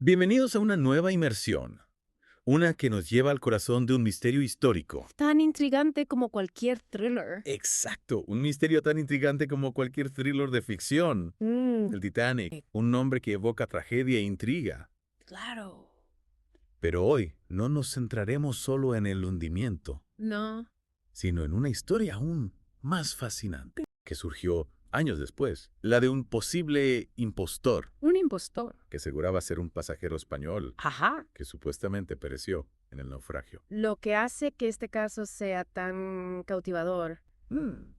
Bienvenidos a una nueva inmersión, una que nos lleva al corazón de un misterio histórico. Tan intrigante como cualquier thriller. Exacto, un misterio tan intrigante como cualquier thriller de ficción. El Titanic, un nombre que evoca tragedia e intriga. Claro. Pero hoy no nos centraremos solo en el hundimiento, No. sino en una historia aún más fascinante, que surgió años después, la de un posible impostor Un impostor. que aseguraba ser un pasajero español Ajá. que supuestamente pereció en el naufragio. Lo que hace que este caso sea tan cautivador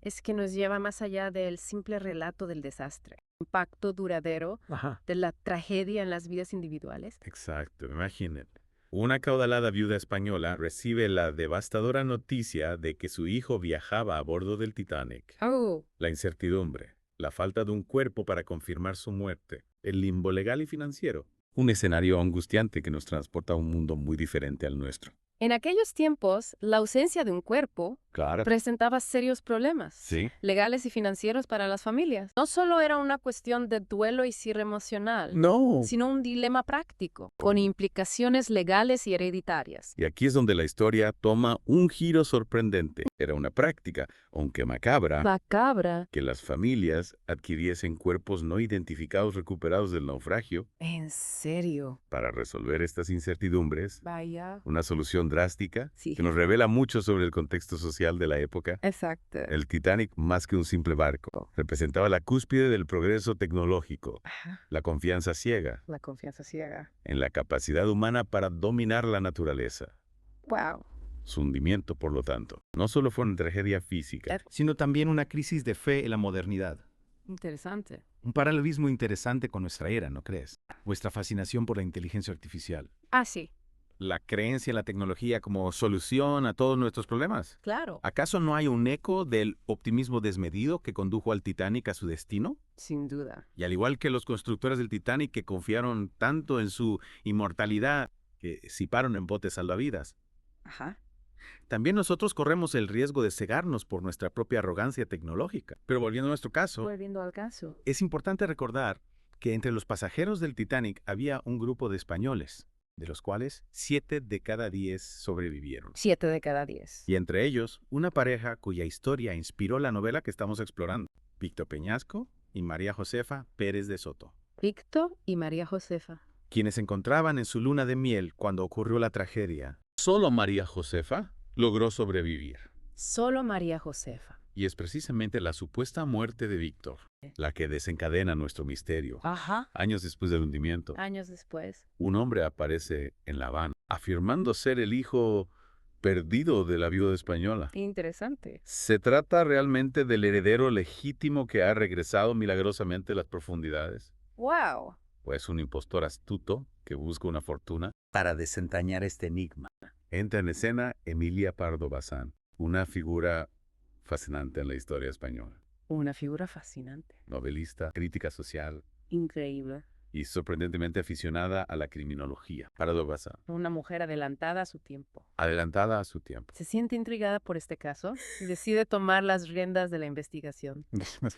es que nos lleva más allá del simple relato del desastre. Impacto duradero Ajá. de la tragedia en las vidas individuales. Exacto, imaginen. Una acaudalada viuda española recibe la devastadora noticia de que su hijo viajaba a bordo del Titanic. Oh. La incertidumbre, la falta de un cuerpo para confirmar su muerte, el limbo legal y financiero. Un escenario angustiante que nos transporta a un mundo muy diferente al nuestro. En aquellos tiempos, la ausencia de un cuerpo Claro. presentaba serios problemas Sí. legales y financieros para las familias. No solo era una cuestión de duelo y cierre emocional, No. sino un dilema práctico, con implicaciones legales y hereditarias. Y aquí es donde la historia toma un giro sorprendente. Era una práctica, aunque macabra, Macabra. que las familias adquiriesen cuerpos no identificados recuperados del naufragio. ¿En serio? Para resolver estas incertidumbres, Vaya. una solución drástica Sí. que nos revela mucho sobre el contexto social de la época. Exacto. El Titanic, más que un simple barco, representaba la cúspide del progreso tecnológico, Ajá. la confianza ciega La confianza ciega. en la capacidad humana para dominar la naturaleza. Wow. Su hundimiento, por lo tanto, no solo fue una tragedia física, sino también una crisis de fe en la modernidad. Interesante. Un paralelismo interesante con nuestra era, ¿no crees? Vuestra fascinación por la inteligencia artificial. Ah, sí. La creencia en la tecnología como solución a todos nuestros problemas. Claro. ¿Acaso no hay un eco del optimismo desmedido que condujo al Titanic a su destino? Sin duda. Y al igual que los constructores del Titanic que confiaron tanto en su inmortalidad que ziparon en botes salvavidas, Ajá. también nosotros corremos el riesgo de cegarnos por nuestra propia arrogancia tecnológica. Pero volviendo a nuestro caso, Volviendo al caso. es importante recordar que entre los pasajeros del Titanic había un grupo de españoles, de los cuales 7 de cada 10 sobrevivieron. 7 de cada 10. Y entre ellos, una pareja cuya historia inspiró la novela que estamos explorando, Víctor Peñasco y María Josefa Pérez de Soto, Víctor y María Josefa. quienes se encontraban en su luna de miel cuando ocurrió la tragedia. solo María Josefa logró sobrevivir. Solo María Josefa. Y es precisamente la supuesta muerte de Víctor la que desencadena nuestro misterio. Ajá. Años después del hundimiento, Años después. un hombre aparece en La Habana, afirmando ser el hijo perdido de la viuda española. Interesante. ¿Se trata realmente del heredero legítimo que ha regresado milagrosamente a las profundidades? Wow. ¿O es un impostor astuto que busca una fortuna para desentrañar este enigma? Entra en escena Emilia Pardo Bazán, una figura fascinante en la historia española. Una figura fascinante. Novelista, crítica social Increíble. y sorprendentemente aficionada a la criminología. Pardo Bazán, Una mujer adelantada a su tiempo. adelantada a su tiempo. Se siente intrigada por este caso y decide tomar las riendas de la investigación.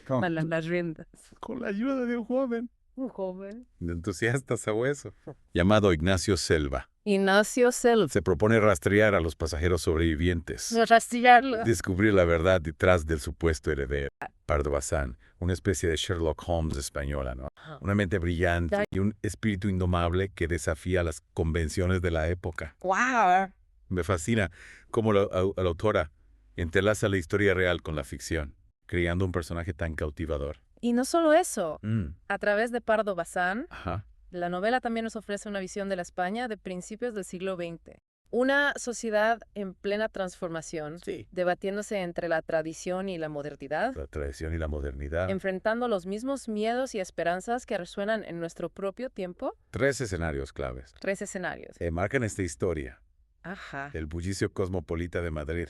Las riendas. Con la ayuda de un joven. Un joven. De entusiasta sabueso. Llamado Ignacio Selva. Ignacio Selva. Se propone rastrear a los pasajeros sobrevivientes. Rastrearlo. Descubrir la verdad detrás del supuesto heredero. Pardo Bazán, una especie de Sherlock Holmes española, ¿no? Una mente brillante y un espíritu indomable que desafía las convenciones de la época. Wow. Me fascina cómo la autora entrelaza la historia real con la ficción, creando un personaje tan cautivador. Y no solo eso. Mm, A través de Pardo Bazán, Ajá. la novela también nos ofrece una visión de la España de principios del siglo XX. Una sociedad en plena transformación, Sí. debatiéndose entre la tradición y la modernidad, La tradición y la modernidad. enfrentando los mismos miedos y esperanzas que resuenan en nuestro propio tiempo. 3 escenarios claves. 3 escenarios. Marcan esta historia. Ajá. El bullicio cosmopolita de Madrid.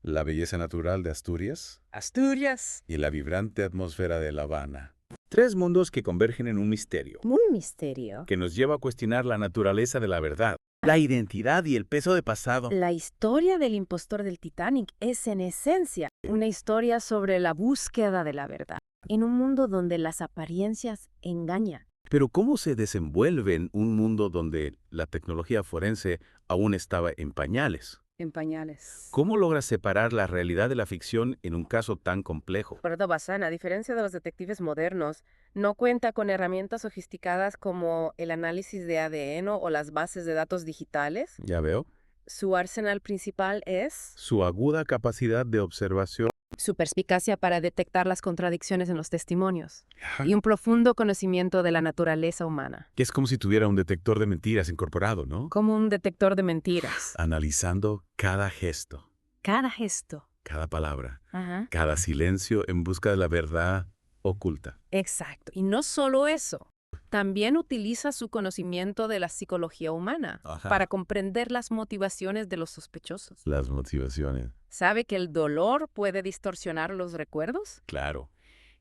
La belleza natural de Asturias. Asturias. Y la vibrante atmósfera de La Habana. 3 mundos que convergen en un misterio, Un misterio. que nos lleva a cuestionar la naturaleza de la verdad, la identidad y el peso de pasado. La historia del impostor del Titanic es en esencia una historia sobre la búsqueda de la verdad, en un mundo donde las apariencias engañan. Pero ¿cómo se desenvuelve en un mundo donde la tecnología forense aún estaba en pañales? En pañales. ¿Cómo logra separar la realidad de la ficción en un caso tan complejo? Pardo Bazán, a diferencia de los detectives modernos, no cuenta con herramientas sofisticadas como el análisis de ADN o las bases de datos digitales. Ya veo. Su arsenal principal es Su aguda capacidad de observación. su perspicacia para detectar las contradicciones en los testimonios y un profundo conocimiento de la naturaleza humana, Que es como si tuviera un detector de mentiras incorporado, ¿no? como un detector de mentiras. Analizando cada gesto, Cada gesto. cada palabra, Ajá. cada silencio en busca de la verdad oculta. Exacto. Y no solo eso, también utiliza su conocimiento de la psicología humana Ajá. para comprender las motivaciones de los sospechosos. Las motivaciones. ¿Sabe que el dolor puede distorsionar los recuerdos? Claro.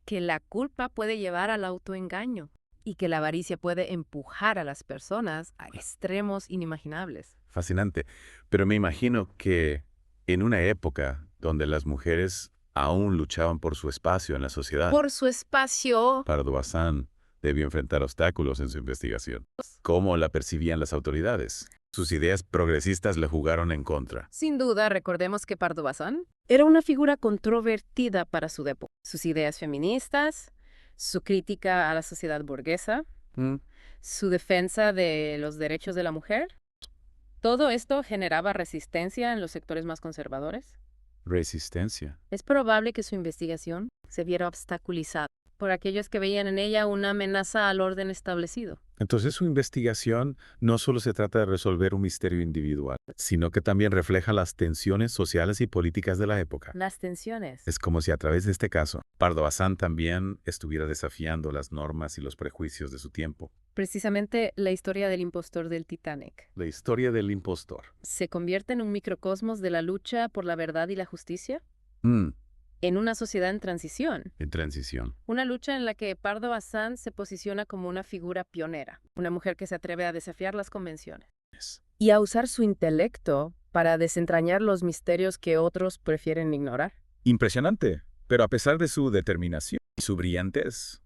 Que la culpa puede llevar al autoengaño y que la avaricia puede empujar a las personas a extremos inimaginables. Fascinante. Pero me imagino que en una época donde las mujeres aún luchaban por su espacio en la sociedad, Por su espacio, Pardo Bazán debió enfrentar obstáculos en su investigación. ¿Cómo la percibían las autoridades? Sus ideas progresistas le jugaron en contra. sin duda, recordemos que Pardo Bazán era una figura controvertida para su época. Sus ideas feministas, su crítica a la sociedad burguesa, su defensa de los derechos de la mujer, todo esto generaba resistencia en los sectores más conservadores. Resistencia. Es probable que su investigación se viera obstaculizada por aquellos que veían en ella una amenaza al orden establecido. Entonces su investigación no solo se trata de resolver un misterio individual, sino que también refleja las tensiones sociales y políticas de la época. Las tensiones. Es como si a través de este caso, Pardo Bazán también estuviera desafiando las normas y los prejuicios de su tiempo. Precisamente la historia del impostor del Titanic La historia del impostor. se convierte en un microcosmos de la lucha por la verdad y la justicia en una sociedad en transición. En transición. Una lucha en la que Pardo Bazán se posiciona como una figura pionera, una mujer que se atreve a desafiar las convenciones y a usar su intelecto para desentrañar los misterios que otros prefieren ignorar. Impresionante, pero a pesar de su determinación y su brillantez,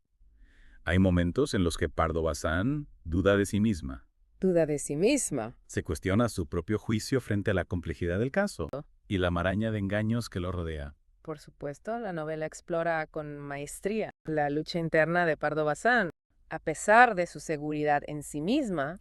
hay momentos en los que Pardo Bazán duda de sí misma. Duda de sí misma. Se cuestiona su propio juicio frente a la complejidad del caso y la maraña de engaños que lo rodea. Por supuesto, la novela explora con maestría la lucha interna de Pardo Bazán. A pesar de su seguridad en sí misma,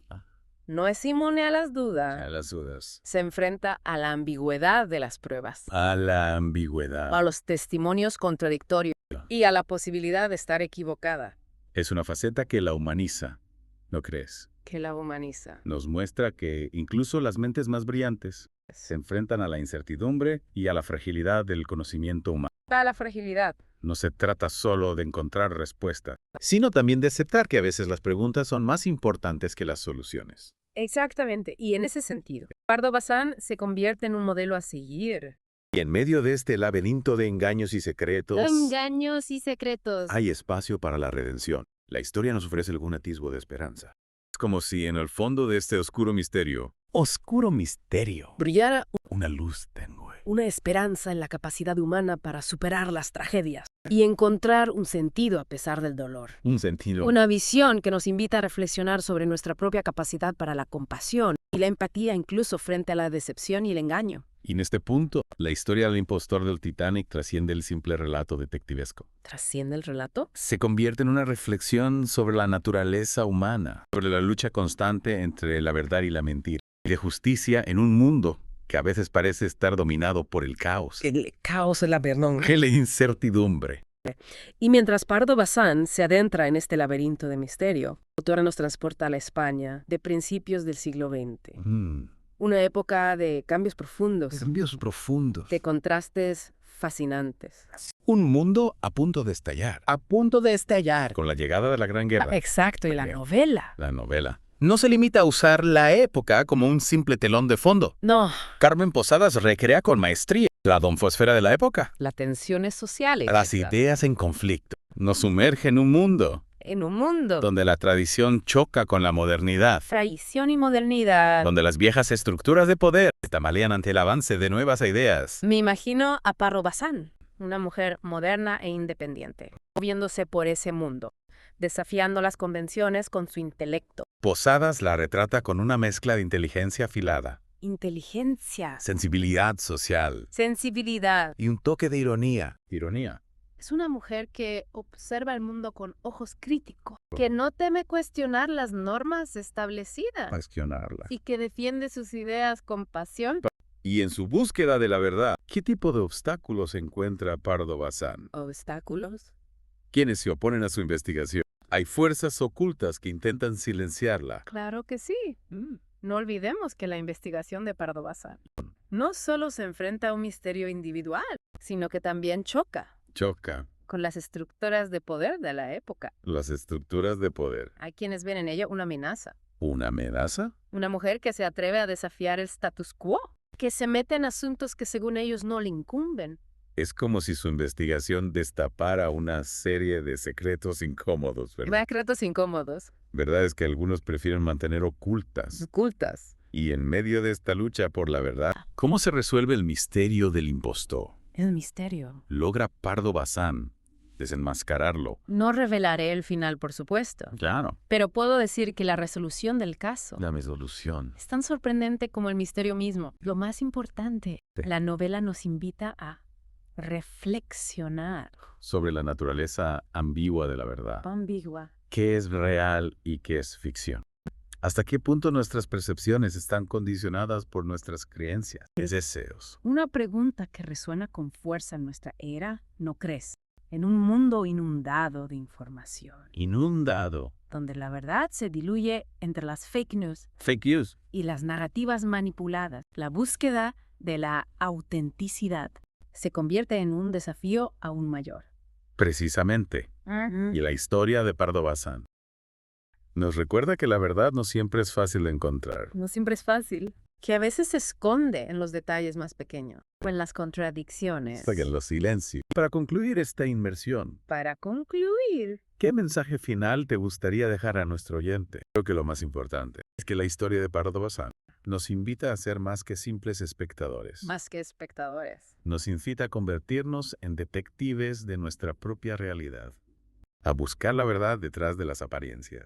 no es inmune a las dudas. A las dudas. Se enfrenta a la ambigüedad de las pruebas, A la ambigüedad. a los testimonios contradictorios y a la posibilidad de estar equivocada, Es una faceta que la humaniza, ¿no crees? que la humaniza. Nos muestra que incluso las mentes más brillantes se enfrentan a la incertidumbre y a la fragilidad del conocimiento humano. A la fragilidad. No se trata solo de encontrar respuestas, sino también de aceptar que a veces las preguntas son más importantes que las soluciones. Exactamente, y en ese sentido, Pardo Bazán se convierte en un modelo a seguir. Y en medio de este laberinto de engaños y secretos, Engaños y secretos. hay espacio para la redención. La historia nos ofrece algún atisbo de esperanza. Es como si en el fondo de este oscuro misterio, Brillara una luz tenue. una esperanza en la capacidad humana para superar las tragedias y encontrar un sentido a pesar del dolor. Un sentido. Una visión que nos invita a reflexionar sobre nuestra propia capacidad para la compasión y la empatía incluso frente a la decepción y el engaño. Y en este punto, la historia del impostor del Titanic trasciende el simple relato detectivesco. ¿Trasciende el relato? Se convierte en una reflexión sobre la naturaleza humana, sobre la lucha constante entre la verdad y la mentira, y de justicia en un mundo que a veces parece estar dominado por el caos. El caos es la perdón. ¡Qué la incertidumbre! Y mientras Pardo Bazán se adentra en este laberinto de misterio, la autora nos transporta a la España de principios del siglo XX. Una época de cambios profundos, Cambios profundos. de contrastes fascinantes. Un mundo a punto de estallar. A punto de estallar. Con la llegada de la Gran Guerra. Exacto, y la Creo. novela. La novela no se limita a usar la época como un simple telón de fondo. No, Carmen Posadas recrea con maestría la donfosfera de la época. las tensiones sociales. Las etcétera. ideas en conflicto. Nos sumerge en un mundo En un mundo. donde la tradición choca con la modernidad. Tradición y modernidad. Donde las viejas estructuras de poder se tambalean ante el avance de nuevas ideas. Me imagino a Pardo Bazán Una mujer moderna e independiente, moviéndose por ese mundo, desafiando las convenciones con su intelecto. Posadas la retrata con una mezcla de inteligencia afilada, Inteligencia, sensibilidad social sensibilidad. y un toque de ironía. Ironía. Es una mujer que observa el mundo con ojos críticos, que no teme cuestionar las normas establecidas Cuestionarla. y que defiende sus ideas con pasión. Y en su búsqueda de la verdad, ¿qué tipo de obstáculos encuentra Pardo Bazán? ¿Obstáculos? ¿Quiénes se oponen a su investigación? Hay fuerzas ocultas que intentan silenciarla. Claro que sí. No olvidemos que la investigación de Pardo Bazán no solo se enfrenta a un misterio individual, sino que también choca Choca con las estructuras de poder de la época. las estructuras de poder. Hay quienes ven en ella una amenaza. ¿Una amenaza? Una mujer que se atreve a desafiar el status quo, que se mete en asuntos que según ellos no le incumben. Es como si su investigación destapara una serie de secretos incómodos, ¿verdad? Secretos incómodos. Verdad es que algunos prefieren mantener ocultas. Ocultas. Y en medio de esta lucha por la verdad, ¿cómo se resuelve el misterio del impostor? El misterio. ¿Logra Pardo Bazán desenmascararlo? No revelaré el final, por supuesto, Claro. pero puedo decir que la resolución del caso La resolución. es tan sorprendente como el misterio mismo. Lo más importante, Sí. la novela nos invita a reflexionar. Sobre la naturaleza ambigua de la verdad. Ambigua. ¿Qué es real y qué es ficción? ¿Hasta qué punto nuestras percepciones están condicionadas por nuestras creencias y deseos? Una pregunta que resuena con fuerza en nuestra era, ¿no crees? En un mundo inundado de información, Inundado. donde la verdad se diluye entre las fake news Fake news. y las narrativas manipuladas, la búsqueda de la autenticidad se convierte en un desafío aún mayor. Precisamente. Y la historia de Pardo Bazán nos recuerda que la verdad no siempre es fácil de encontrar. No siempre es fácil. Que a veces se esconde en los detalles más pequeños o en las contradicciones. Hasta que en los silencios. Para concluir esta inmersión, Para concluir, ¿qué mensaje final te gustaría dejar a nuestro oyente? Creo que lo más importante es que la historia de Pardo Bazán nos invita a ser más que simples espectadores. más que espectadores. Nos incita a convertirnos en detectives de nuestra propia realidad, a buscar la verdad detrás de las apariencias,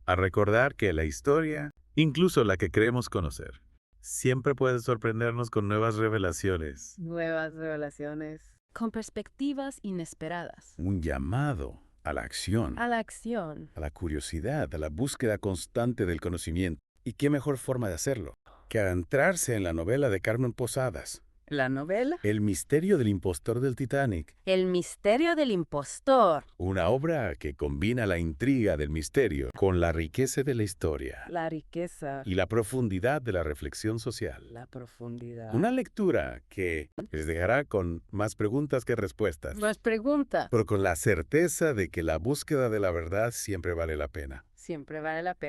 a recordar que la historia, incluso la que creemos conocer, siempre puede sorprendernos con nuevas revelaciones. Nuevas revelaciones. Con perspectivas inesperadas. Un llamado a la acción, A la acción. a la curiosidad, a la búsqueda constante del conocimiento. ¿Y qué mejor forma de hacerlo que adentrarse en la novela de Carmen Posadas, La novela. El misterio del impostor del Titanic? El misterio del impostor. Una obra que combina la intriga del misterio con la riqueza de la historia La riqueza. y la profundidad de la reflexión social. La profundidad. Una lectura que les dejará con más preguntas que respuestas, Más preguntas. pero con la certeza de que la búsqueda de la verdad siempre vale la pena. Siempre vale la pena.